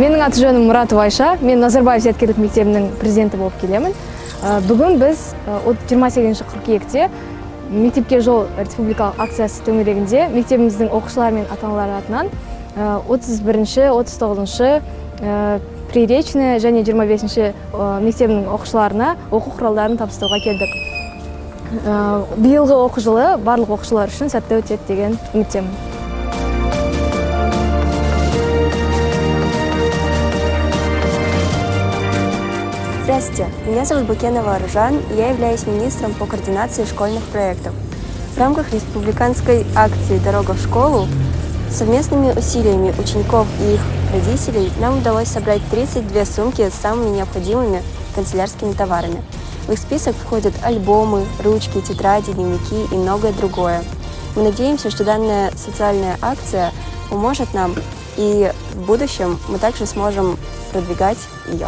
Менің аты жөнім Мұратова Айша, мен Назарбаев зияткерлік мектебінің президенті болып келемін. Бүгін біз 28 қыркүйекте мектепке жол республикалық акциясы төңірегінде мектебіміздің оқушылары мен ата-аналары атынан 31-ші, 39-ші Приречный және 25-ші мектебінің оқушыларына оқу құралдарын табыстауға келдік. Биылғы оқу жылы барлық оқушылар үшін сәтті өтеді деген үміттемін. Здравствуйте, меня зовут Букенова Аружан, и я являюсь министром по координации школьных проектов. В рамках республиканской акции «Дорога в школу» совместными усилиями учеников и их родителей нам удалось собрать 32 сумки с самыми необходимыми канцелярскими товарами. В их список входят альбомы, ручки, тетради, дневники и многое другое. Мы надеемся, что данная социальная акция поможет нам, и в будущем мы также сможем продвигать ее.